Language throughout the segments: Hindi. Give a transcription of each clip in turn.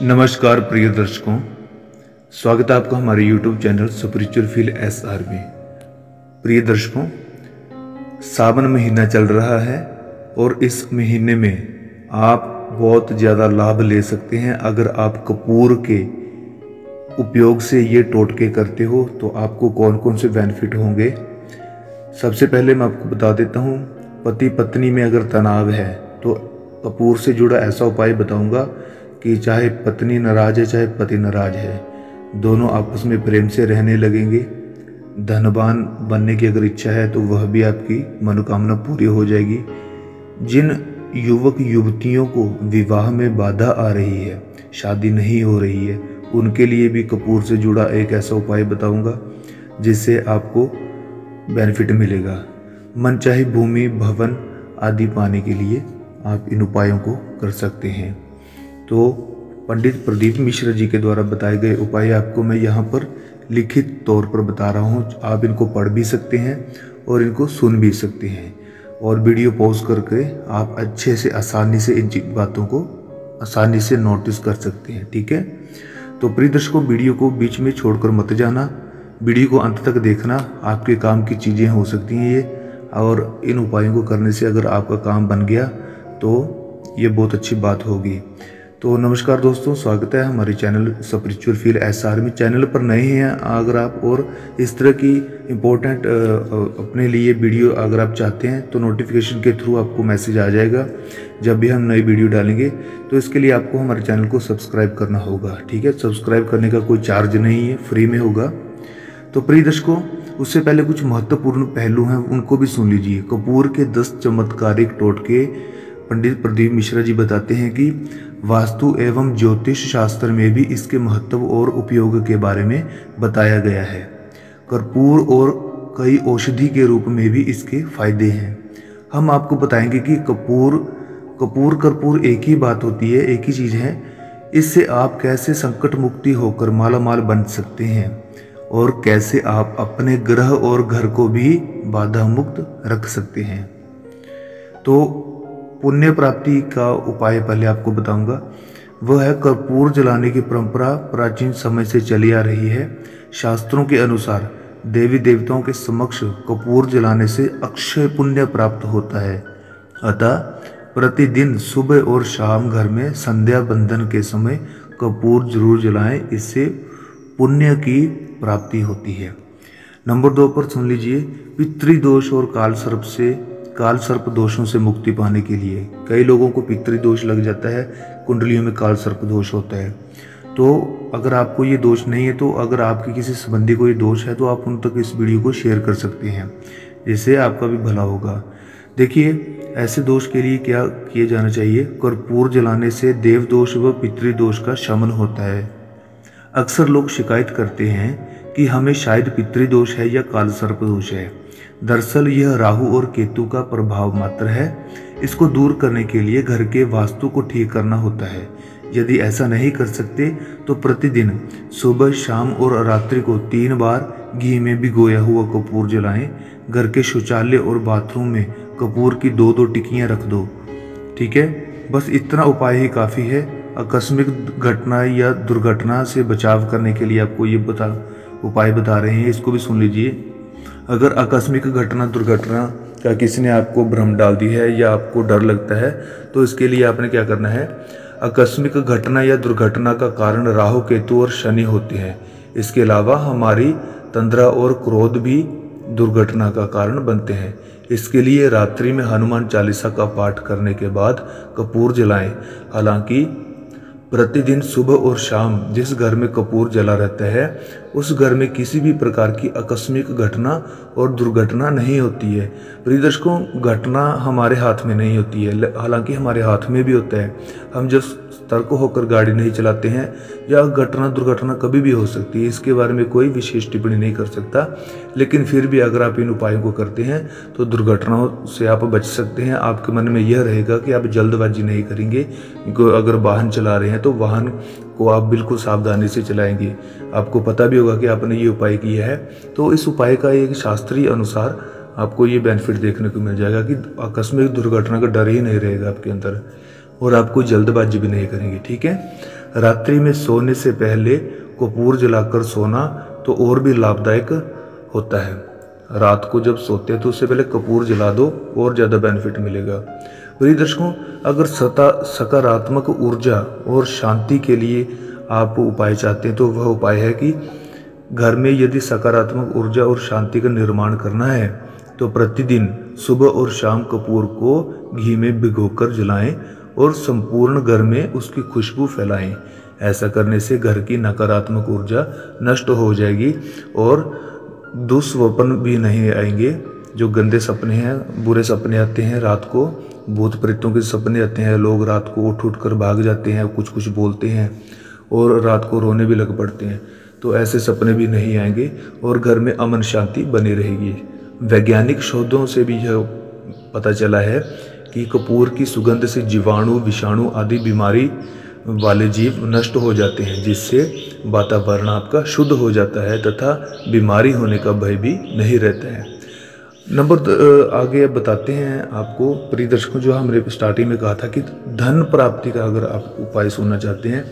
नमस्कार प्रिय दर्शकों, स्वागत है आपका हमारे YouTube channel spiritual feel SR में। प्रिय दर्शकों, सावन महीना चल रहा है और इस महीने में आप बहुत ज़्यादा लाभ ले सकते हैं। अगर आप कपूर के उपयोग से ये टोटके करते हो तो आपको कौन कौन से बेनिफिट होंगे। सबसे पहले मैं आपको बता देता हूँ, पति पत्नी में अगर तनाव है तो कपूर से जुड़ा ऐसा उपाय बताऊँगा कि चाहे पत्नी नाराज है चाहे पति नाराज है, दोनों आपस में प्रेम से रहने लगेंगे। धनवान बनने की अगर इच्छा है तो वह भी आपकी मनोकामना पूरी हो जाएगी। जिन युवक युवतियों को विवाह में बाधा आ रही है, शादी नहीं हो रही है, उनके लिए भी कपूर से जुड़ा एक ऐसा उपाय बताऊंगा जिससे आपको बेनिफिट मिलेगा। मनचाही भूमि भवन आदि पाने के लिए आप इन उपायों को कर सकते हैं। तो पंडित प्रदीप मिश्रा जी के द्वारा बताए गए उपाय आपको मैं यहाँ पर लिखित तौर पर बता रहा हूँ। आप इनको पढ़ भी सकते हैं और इनको सुन भी सकते हैं, और वीडियो पॉज करके आप अच्छे से आसानी से इन बातों को आसानी से नोटिस कर सकते हैं। ठीक है, तो प्रिय दर्शकों, वीडियो को बीच में छोड़कर मत जाना, वीडियो को अंत तक देखना। आपके काम की चीज़ें हो सकती हैं ये, और इन उपायों को करने से अगर आपका काम बन गया तो ये बहुत अच्छी बात होगी। तो नमस्कार दोस्तों, स्वागत है हमारे चैनल स्पिरिचुअल फील SR में। चैनल पर नए हैं अगर आप, और इस तरह की इम्पोर्टेंट अपने लिए वीडियो अगर आप चाहते हैं तो नोटिफिकेशन के थ्रू आपको मैसेज आ जाएगा जब भी हम नई वीडियो डालेंगे। तो इसके लिए आपको हमारे चैनल को सब्सक्राइब करना होगा। ठीक है, सब्सक्राइब करने का कोई चार्ज नहीं है, फ्री में होगा। तो प्रिय दर्शकों, उससे पहले कुछ महत्वपूर्ण पहलू हैं, उनको भी सुन लीजिए। कपूर के 10 चमत्कारिक टोटके पंडित प्रदीप मिश्रा जी बताते हैं कि वास्तु एवं ज्योतिष शास्त्र में भी इसके महत्व और उपयोग के बारे में बताया गया है। कर्पूर और कई औषधि के रूप में भी इसके फायदे हैं। हम आपको बताएंगे कि कर्पूर एक ही बात होती है, एक ही चीज़ है। इससे आप कैसे संकट मुक्ति होकर मालामाल बन सकते हैं, और कैसे आप अपने ग्रह और घर को भी बाधा मुक्त रख सकते हैं। तो पुण्य प्राप्ति का उपाय पहले आपको बताऊंगा। वह है कर्पूर जलाने की परंपरा प्राचीन समय से चली आ रही है। शास्त्रों के अनुसार देवी देवताओं के समक्ष कपूर जलाने से अक्षय पुण्य प्राप्त होता है। अतः प्रतिदिन सुबह और शाम घर में संध्या बंदन के समय कपूर जरूर जलाएं, इससे पुण्य की प्राप्ति होती है। नंबर 2 पर सुन लीजिए, पितृदोष और काल सर्प दोषों से मुक्ति पाने के लिए। कई लोगों को पितृदोष लग जाता है, कुंडलियों में काल सर्प दोष होता है। तो अगर आपको ये दोष नहीं है, तो अगर आपके किसी संबंधी को ये दोष है, तो आप उन तक इस वीडियो को शेयर कर सकते हैं, जिससे आपका भी भला होगा। देखिए, ऐसे दोष के लिए क्या किया जाना चाहिए। कर्पूर जलाने से देव दोष व पितृदोष का शमन होता है। अक्सर लोग शिकायत करते हैं कि हमें शायद पितृदोष है या काल सर्प दोष है। दरअसल यह राहु और केतु का प्रभाव मात्र है। इसको दूर करने के लिए घर के वास्तु को ठीक करना होता है। यदि ऐसा नहीं कर सकते तो प्रतिदिन सुबह, शाम और रात्रि को 3 बार घी में भिगोया हुआ कपूर जलाएं। घर के शौचालय और बाथरूम में कपूर की 2-2 टिक्कियां रख दो। ठीक है, बस इतना उपाय ही काफ़ी है। आकस्मिक घटना या दुर्घटना से बचाव करने के लिए आपको ये उपाय बता रहे हैं, इसको भी सुन लीजिए। अगर आकस्मिक घटना दुर्घटना का किसी ने आपको भ्रम डाल दी है या आपको डर लगता है, तो इसके लिए आपने क्या करना है। आकस्मिक घटना या दुर्घटना का कारण राहु, केतु और शनि होते हैं। इसके अलावा हमारी तंद्रा और क्रोध भी दुर्घटना का कारण बनते हैं। इसके लिए रात्रि में हनुमान चालीसा का पाठ करने के बाद कपूर जलाएं। हालांकि प्रतिदिन सुबह और शाम जिस घर में कपूर जला रहता है, उस घर में किसी भी प्रकार की आकस्मिक घटना और दुर्घटना नहीं होती है। प्रिय दर्शकों, घटना हमारे हाथ में नहीं होती है, हालांकि हमारे हाथ में भी होता है। हम जब सतर्क होकर गाड़ी नहीं चलाते हैं, या घटना दुर्घटना कभी भी हो सकती है, इसके बारे में कोई विशेष टिप्पणी नहीं कर सकता। लेकिन फिर भी अगर आप इन उपायों को करते हैं तो दुर्घटनाओं से आप बच सकते हैं। आपके मन में यह रहेगा कि आप जल्दबाजी नहीं करेंगे। अगर वाहन चला रहे हैं तो वाहन को आप बिल्कुल सावधानी से चलाएंगे। आपको पता भी होगा कि आपने ये उपाय किया है। तो इस उपाय का एक शास्त्रीय अनुसार आपको ये बेनिफिट देखने को मिल जाएगा कि आकस्मिक दुर्घटना का डर ही नहीं रहेगा आपके अंदर, और आप कोई जल्दबाजी भी नहीं करेंगे। ठीक है, रात्रि में सोने से पहले कपूर जलाकर सोना तो और भी लाभदायक होता है। रात को जब सोते हैं तो उससे पहले कपूर जला दो, और ज़्यादा बेनिफिट मिलेगा। प्रिय दर्शकों, अगर सकारात्मक ऊर्जा और शांति के लिए आप उपाय चाहते हैं तो वह उपाय है कि घर में यदि सकारात्मक ऊर्जा और शांति का निर्माण करना है तो प्रतिदिन सुबह और शाम कपूर को घी में भिगोकर जलाएं और संपूर्ण घर में उसकी खुशबू फैलाएं। ऐसा करने से घर की नकारात्मक ऊर्जा नष्ट हो जाएगी और दुस्वप्न भी नहीं आएंगे। जो गंदे सपने हैं, बुरे सपने आते हैं रात को, भूत प्रेतों के सपने आते हैं, लोग रात को उठ कर भाग जाते हैं, कुछ कुछ बोलते हैं और रात को रोने भी लग पड़ते हैं, तो ऐसे सपने भी नहीं आएंगे और घर में अमन शांति बनी रहेगी। वैज्ञानिक शोधों से भी यह पता चला है कि कपूर की सुगंध से जीवाणु, विषाणु आदि बीमारी वाले जीव नष्ट हो जाते हैं, जिससे वातावरण आपका शुद्ध हो जाता है तथा बीमारी होने का भय भी नहीं रहता है। आगे अब बताते हैं आपको प्रिय दर्शकों, जो हमने स्टार्टिंग में कहा था कि धन प्राप्ति का अगर आप उपाय सुनना चाहते हैं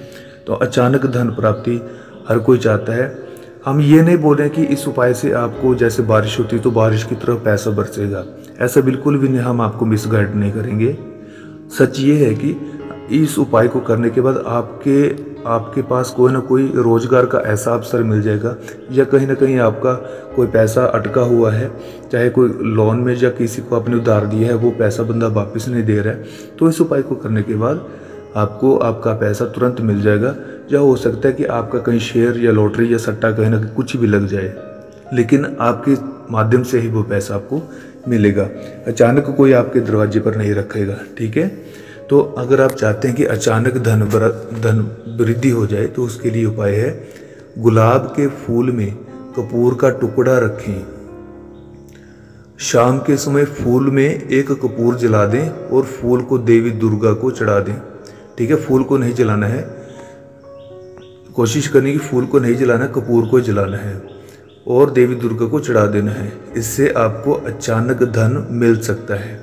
तो अचानक धन प्राप्ति हर कोई चाहता है। हम ये नहीं बोल रहे कि इस उपाय से आपको जैसे बारिश होती है तो बारिश की तरह पैसा बरसेगा, ऐसा बिल्कुल भी नहीं, हम आपको मिसगाइड नहीं करेंगे। सच ये है कि इस उपाय को करने के बाद आपके पास कोई ना कोई रोजगार का ऐसा अवसर मिल जाएगा, या कहीं ना कहीं आपका कोई पैसा अटका हुआ है, चाहे कोई लोन में या किसी को आपने उधार दिया है, वो पैसा बंदा वापस नहीं दे रहा है, तो इस उपाय को करने के बाद आपको आपका पैसा तुरंत मिल जाएगा। या हो सकता है कि आपका कहीं शेयर या लॉटरी या सट्टा कहीं ना कहीं कुछ भी लग जाए, लेकिन आपके माध्यम से ही वो पैसा आपको मिलेगा, अचानक कोई आपके दरवाजे पर नहीं रखेगा। ठीक है, तो अगर आप चाहते हैं कि अचानक धन वृद्धि हो जाए तो उसके लिए उपाय है, गुलाब के फूल में कपूर का टुकड़ा रखें, शाम के समय फूल में एक कपूर जला दें और फूल को देवी दुर्गा को चढ़ा दें। ठीक है, फूल को नहीं जलाना है, कोशिश करनी कि फूल को नहीं जलाना, कपूर को जलाना है और देवी दुर्गा को चढ़ा देना है। इससे आपको अचानक धन मिल सकता है।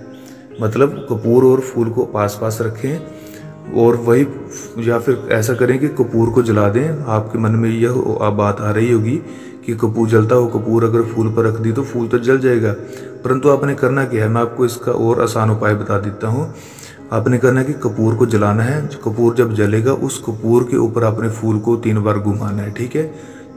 मतलब कपूर और फूल को पास पास रखें और वही, या फिर ऐसा करें कि कपूर को जला दें। आपके मन में यह बात आ रही होगी कि कपूर जलता हो, कपूर अगर फूल पर रख दी तो फूल तो जल जाएगा, परंतु आपने करना क्या है, मैं आपको इसका और आसान उपाय बता देता हूँ। आपने करना है कि कपूर को जलाना है, कपूर जब जलेगा उस कपूर के ऊपर आपने फूल को 3 बार घुमाना है। ठीक है,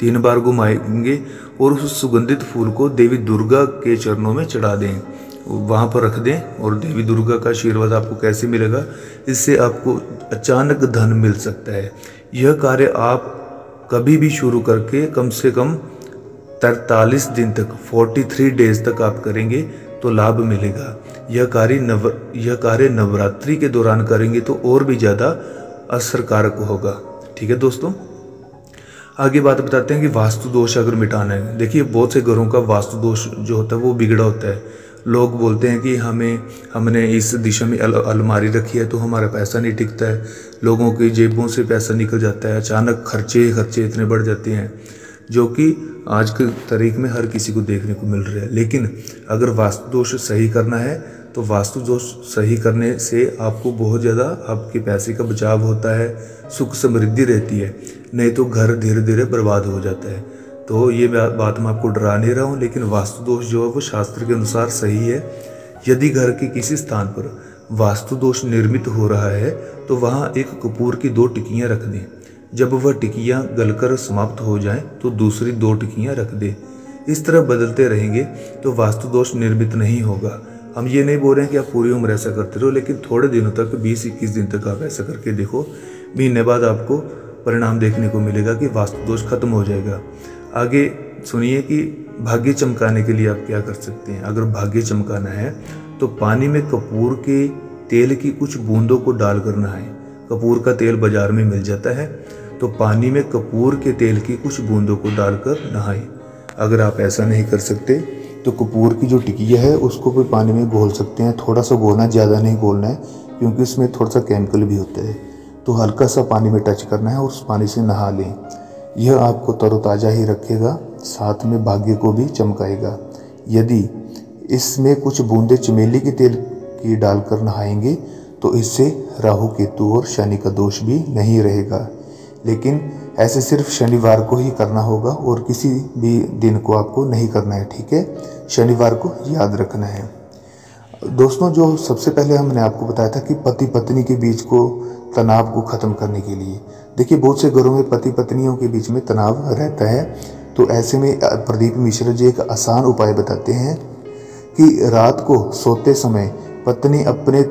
3 बार घुमाएंगे और उस सुगंधित फूल को देवी दुर्गा के चरणों में चढ़ा दें, वहाँ पर रख दें। और देवी दुर्गा का आशीर्वाद आपको कैसे मिलेगा, इससे आपको अचानक धन मिल सकता है। यह कार्य आप कभी भी शुरू करके कम से कम 43 दिन तक, 43 डेज तक आप करेंगे तो लाभ मिलेगा। यह कार्य नवरात्रि के दौरान करेंगे तो और भी ज़्यादा असरकारक होगा। ठीक है दोस्तों, आगे बात बताते हैं कि वास्तु दोष अगर मिटाना है। देखिए, बहुत से घरों का वास्तु दोष जो होता है वो बिगड़ा होता है। लोग बोलते हैं कि हमने इस दिशा में अलमारी रखी है तो हमारा पैसा नहीं टिकता है, लोगों की जेबों से पैसा निकल जाता है, अचानक खर्चे इतने बढ़ जाते हैं, जो कि आज के तारीख में हर किसी को देखने को मिल रहा है। लेकिन अगर वास्तु दोष सही करना है तो वास्तु दोष सही करने से आपको बहुत ज़्यादा आपके पैसे का बचाव होता है, सुख समृद्धि रहती है, नहीं तो घर धीरे धीरे बर्बाद हो जाता है। तो ये बात मैं आपको डरा नहीं रहा हूँ, लेकिन वास्तु दोष जो है वो शास्त्र के अनुसार सही है। यदि घर के किसी स्थान पर वास्तु दोष निर्मित हो रहा है तो वहाँ एक कपूर की 2 टिकियाँ रख दें। जब वह टिकियाँ गलकर समाप्त हो जाएं तो दूसरी 2 टिकियाँ रख दें। इस तरह बदलते रहेंगे तो वास्तु दोष निर्मित नहीं होगा। हम ये नहीं बोल रहे हैं कि आप पूरी उम्र ऐसा करते रहो, लेकिन थोड़े दिनों तक, 20-21 दिन तक आप ऐसा करके देखो, महीने बाद आपको परिणाम देखने को मिलेगा कि वास्तु दोष खत्म हो जाएगा। आगे सुनिए कि भाग्य चमकाने के लिए आप क्या कर सकते हैं। अगर भाग्य चमकाना है तो पानी में कपूर के तेल की कुछ बूंदों को डालकर नहाएं। कपूर का तेल बाजार में मिल जाता है, तो पानी में कपूर के तेल की कुछ बूंदों को डालकर नहाएं। अगर आप ऐसा नहीं कर सकते तो कपूर की जो टिकिया है उसको भी पानी में घोल सकते हैं। थोड़ा सा घोलना, ज़्यादा नहीं घोलना है, क्योंकि इसमें थोड़ा सा केमिकल भी होता है। तो हल्का सा पानी में टच करना है और उस पानी से नहा लें। यह आपको तरोताज़ा ही रखेगा, साथ में भाग्य को भी चमकाएगा। यदि इसमें कुछ बूंदे चमेली के तेल की डालकर नहाएंगे तो इससे राहु केतु और शनि का दोष भी नहीं रहेगा। लेकिन ऐसे सिर्फ शनिवार को ही करना होगा और किसी भी दिन को आपको नहीं करना है, ठीक है। शनिवार को याद रखना है। दोस्तों, जो सबसे पहले हमने आपको बताया था कि पति पत्नी के बीच को तनाव को ख़त्म करने के लिए, देखिए बहुत से घरों में पति पत्नियों के बीच में तनाव रहता है। तो ऐसे में प्रदीप मिश्रा जी एक आसान उपाय बताते हैं कि रात को सोते समय पत्नी अपने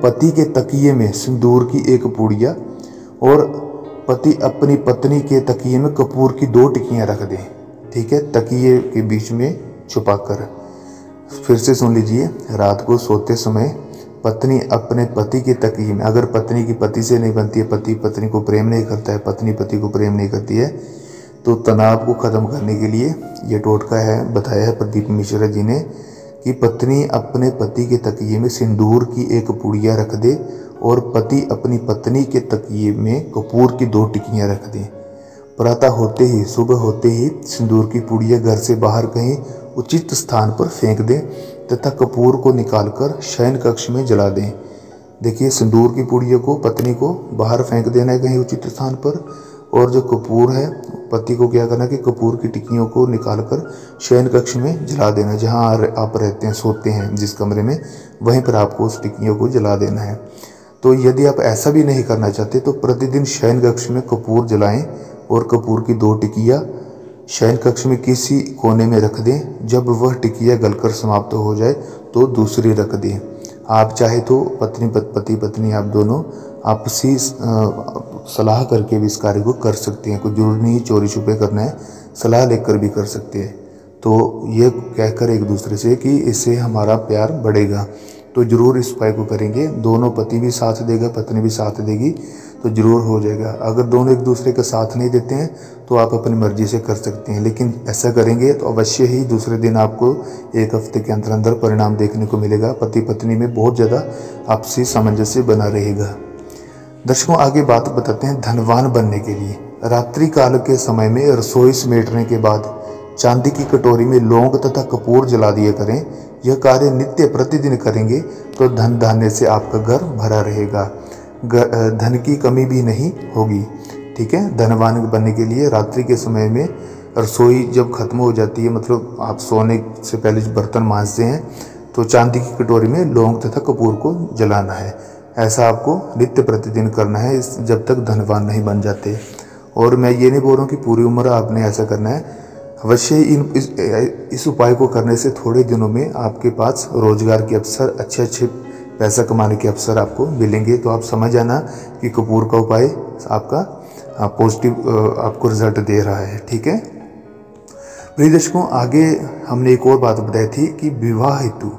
पति के तकिए में सिंदूर की एक पुड़िया और पति अपनी पत्नी के तकिए में कपूर की 2 टिकियाँ रख दें, ठीक है, तकिए के बीच में छुपाकर। फिर से सुन लीजिए, रात को सोते समय पत्नी अपने पति के तकिए में, अगर पत्नी की पति से नहीं बनती है, पति पत्नी को प्रेम नहीं करता है, पत्नी पति को प्रेम नहीं करती है, तो तनाव को ख़त्म करने के लिए ये टोटका है, बताया है प्रदीप मिश्रा जी ने कि पत्नी अपने पति के तकिए में सिंदूर की एक पुड़िया रख दे और पति अपनी पत्नी के तकिए में कपूर की 2 टिकियाँ रख दें। प्रातः होते ही, सुबह होते ही सिंदूर की पुड़िया घर से बाहर कहीं उचित स्थान पर फेंक दें तथा कपूर को निकालकर शयन कक्ष में जला दें। देखिए, सिंदूर की पुड़िया को पत्नी को बाहर फेंक देना है कहीं उचित स्थान पर, और जो कपूर है पति को क्या करना है कि कपूर की टिक्कियों को निकालकर शयन कक्ष में जला देना। जहां आप रहते हैं, सोते हैं जिस कमरे में, वहीं पर आपको उस टिक्कियों को जला देना है। तो यदि आप ऐसा भी नहीं करना चाहते तो प्रतिदिन शयन कक्ष में कपूर जलाएं और कपूर की 2 टिकिया शयन कक्ष में किसी कोने में रख दें। जब वह टिकिया गलकर समाप्त हो जाए तो दूसरी रख दें। आप चाहे तो पति पत्नी आप दोनों आपसी सलाह करके भी इस कार्य को कर सकते हैं। कोई जरूरी नहीं चोरी छुपे करना है, सलाह लेकर भी कर सकते हैं। तो ये कहकर एक दूसरे से कि इससे हमारा प्यार बढ़ेगा, तो ज़रूर इस उपाय को करेंगे। दोनों पति भी साथ देगा, पत्नी भी साथ देगी, तो ज़रूर हो जाएगा। अगर दोनों एक दूसरे का साथ नहीं देते हैं तो आप अपनी मर्जी से कर सकते हैं, लेकिन ऐसा करेंगे तो अवश्य ही दूसरे दिन आपको 1 हफ्ते के अंदर अंदर परिणाम देखने को मिलेगा। पति पत्नी में बहुत ज़्यादा आपसी सामंजस्य बना रहेगा। दर्शकों, आगे बात बताते हैं धनवान बनने के लिए। रात्रि काल के समय में रसोई समेटने के बाद चांदी की कटोरी में लौंग तथा कपूर जला दिया करें। यह कार्य नित्य प्रतिदिन करेंगे तो धन धान्य से आपका घर भरा रहेगा, धन की कमी भी नहीं होगी, ठीक है। धनवान बनने के लिए रात्रि के समय में रसोई जब खत्म हो जाती है, मतलब आप सोने से पहले बर्तन मांजते हैं, तो चांदी की कटोरी में लौंग तथा कपूर को जलाना है। ऐसा आपको नित्य प्रतिदिन करना है जब तक धनवान नहीं बन जाते। और मैं ये नहीं बोल रहा हूँ कि पूरी उम्र आपने ऐसा करना है। अवश्य इस उपाय को करने से थोड़े दिनों में आपके पास रोजगार के अवसर, अच्छे पैसा कमाने के अवसर आपको मिलेंगे। तो आप समझ आना कि कपूर का उपाय आपका पॉजिटिव आपको रिजल्ट दे रहा है, ठीक है। प्रिय दर्शकों, आगे हमने एक और बात बताई थी कि विवाह हेतु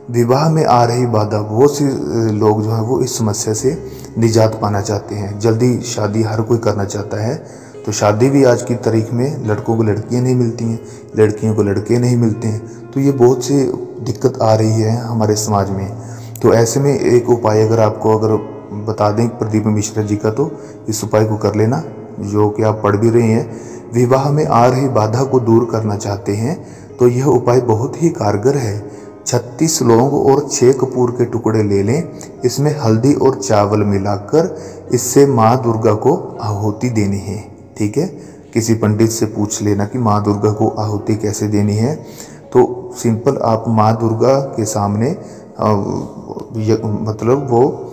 विवाह में आ रही बाधा, बहुत से लोग जो है वो इस समस्या से निजात पाना चाहते हैं। जल्दी शादी हर कोई करना चाहता है, तो शादी भी आज की तारीख में लड़कों को लड़कियां नहीं मिलती हैं, लड़कियों को लड़के नहीं मिलते हैं। तो ये बहुत सी दिक्कत आ रही है हमारे समाज में। तो ऐसे में एक उपाय अगर बता दें प्रदीप मिश्रा जी का, तो इस उपाय को कर लेना, जो कि आप पढ़ भी रहे हैं। विवाह में आ रही बाधा को दूर करना चाहते हैं तो यह उपाय बहुत ही कारगर है। 36 लौंग और 6 कपूर के टुकड़े ले लें। इसमें हल्दी और चावल मिलाकर इससे माँ दुर्गा को आहुति देनी है, ठीक है। किसी पंडित से पूछ लेना कि माँ दुर्गा को आहुति कैसे देनी है। तो सिंपल आप माँ दुर्गा के सामने मतलब वो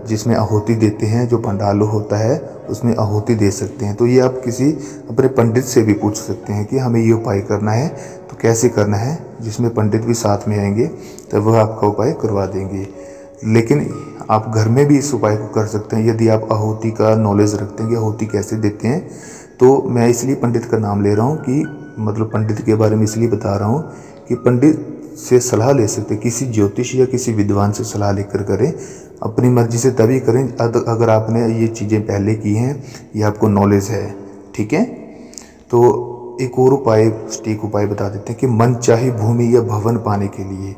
जिसमें आहुति देते हैं, जो पंडाल होता है उसमें आहुति दे सकते हैं। तो ये आप किसी अपने पंडित से भी पूछ सकते हैं कि हमें ये उपाय करना है तो कैसे करना है, जिसमें पंडित भी साथ में आएंगे तो वह आपका उपाय करवा देंगे। लेकिन आप घर में भी इस उपाय को कर सकते हैं यदि आप आहुति का नॉलेज रखते हैं कि आहुति कैसे देते हैं। तो मैं इसलिए पंडित का नाम ले रहा हूँ कि मतलब पंडित के बारे में इसलिए बता रहा हूँ कि पंडित से सलाह ले सकते हैं, किसी ज्योतिष या किसी विद्वान से सलाह लेकर करें। अपनी मर्जी से तभी करें अगर आपने ये चीज़ें पहले की हैं, ये आपको नॉलेज है, ठीक है। तो एक और उपाय, सटीक उपाय बता देते हैं कि मनचाही भूमि या भवन पाने के लिए,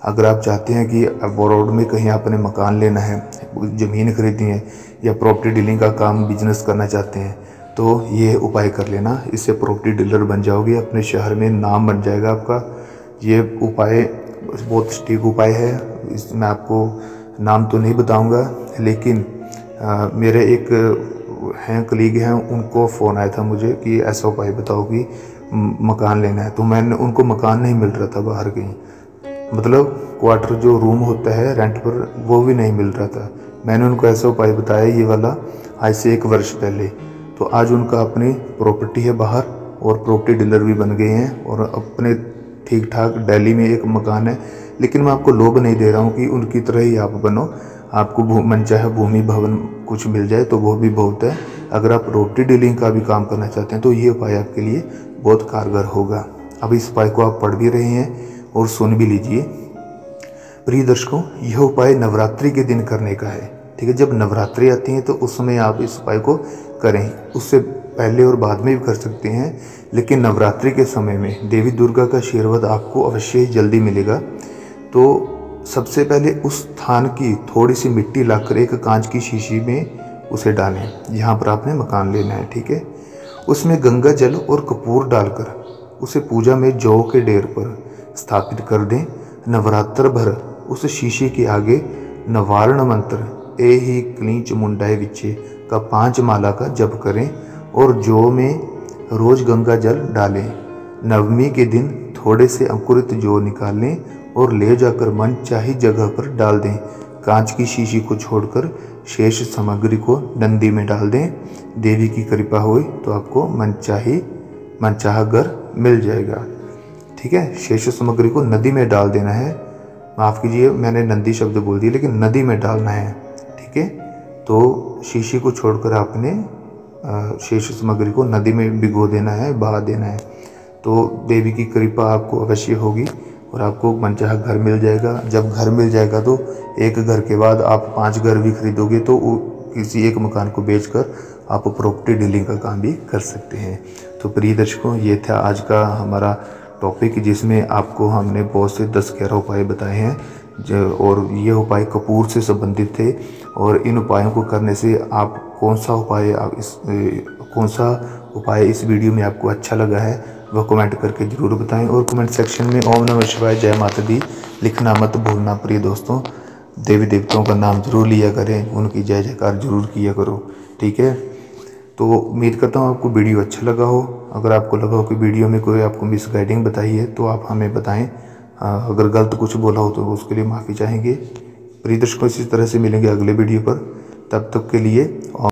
अगर आप चाहते हैं कि अब्रॉड में कहीं आपने मकान लेना है, ज़मीन खरीदनी है या प्रॉपर्टी डीलिंग का काम बिजनेस करना चाहते हैं, तो ये उपाय कर लेना। इससे प्रॉपर्टी डीलर बन जाओगे, अपने शहर में नाम बन जाएगा आपका। ये उपाय बहुत सटीक उपाय है। मैं आपको नाम तो नहीं बताऊंगा, लेकिन मेरे एक हैं कलीग हैं, उनको फ़ोन आया था मुझे कि ऐसा उपाय बताओ कि मकान लेना है। तो मैंने उनको मकान नहीं मिल रहा था बाहर कहीं, मतलब क्वार्टर जो रूम होता है रेंट पर वो भी नहीं मिल रहा था। मैंने उनको ऐसा उपाय बताया ये वाला आज से 1 वर्ष पहले। तो आज उनका अपनी प्रॉपर्टी है बाहर और प्रॉपर्टी डीलर भी बन गए हैं और अपने ठीक ठाक दिल्ली में एक मकान है। लेकिन मैं आपको लोभ नहीं दे रहा हूँ कि उनकी तरह ही आप बनो, आपको मन चाहे भूमि भवन कुछ मिल जाए तो वो भी बहुत है। अगर आप प्रॉपर्टी डीलिंग का भी काम करना चाहते हैं तो ये उपाय आपके लिए बहुत कारगर होगा। अब इस उपाय को आप पढ़ भी रहे हैं और सुन भी लीजिए। प्रिय दर्शकों, यह उपाय नवरात्रि के दिन करने का है, ठीक है। जब नवरात्रि आती है तो उस समय आप इस उपाय को करें, उससे पहले और बाद में भी कर सकते हैं, लेकिन नवरात्रि के समय में देवी दुर्गा का आशीर्वाद आपको अवश्य ही जल्दी मिलेगा। तो सबसे पहले उस स्थान की थोड़ी सी मिट्टी लाकर एक कांच की शीशी में उसे डालें, यहाँ पर आपने मकान लेना है, ठीक है। उसमें गंगा जल और कपूर डालकर उसे पूजा में जौ के डेर पर स्थापित कर दें। नवरात्र भर उस शीशे के आगे नवारण मंत्र ए ही क्लीं चमुंडाए विच्चे का 5 माला का जप करें और जौ में रोज गंगा जल डालें। नवमी के दिन थोड़े से अंकुरित जौ निकाल लें और ले जाकर मन चाही जगह पर डाल दें। कांच की शीशी को छोड़कर शेष सामग्री को नंदी में डाल दें। देवी की कृपा हुई तो आपको मनचाहा घर मिल जाएगा, ठीक है। शेष सामग्री को नदी में डाल देना है, माफ़ कीजिए मैंने नंदी शब्द बोल दिया, लेकिन नदी में डालना है, ठीक है। तो शीशी को छोड़कर आपने शेष सामग्री को नदी में भिगो देना है, बहा देना है। तो देवी की कृपा आपको अवश्य होगी और आपको मनचाहा घर मिल जाएगा। जब घर मिल जाएगा तो एक घर के बाद आप 5 घर भी खरीदोगे तो किसी एक मकान को बेचकर आप प्रॉपर्टी डीलिंग का काम भी कर सकते हैं। तो प्रिय दर्शकों, ये था आज का हमारा टॉपिक, जिसमें आपको हमने बहुत से 10-11 उपाय बताए हैं और ये उपाय कपूर से संबंधित थे। और इन उपायों को करने से आप कौन सा उपाय इस वीडियो में आपको अच्छा लगा है वह कमेंट करके ज़रूर बताएं। और कमेंट सेक्शन में ओम नमः शिवाय, जय माता दी लिखना मत भूलना। प्रिय दोस्तों, देवी देवताओं का नाम जरूर लिया करें, उनकी जय जयकार जरूर किया करो, ठीक है। तो उम्मीद करता हूँ आपको वीडियो अच्छा लगा हो। अगर आपको लगा हो कि वीडियो में कोई आपको मिसगाइडिंग बताई है तो आप हमें बताएं। अगर गलत कुछ बोला हो तो उसके लिए माफ़ी चाहेंगे। प्रिय दर्शकों, इसी तरह से मिलेंगे अगले वीडियो पर, तब तक के लिए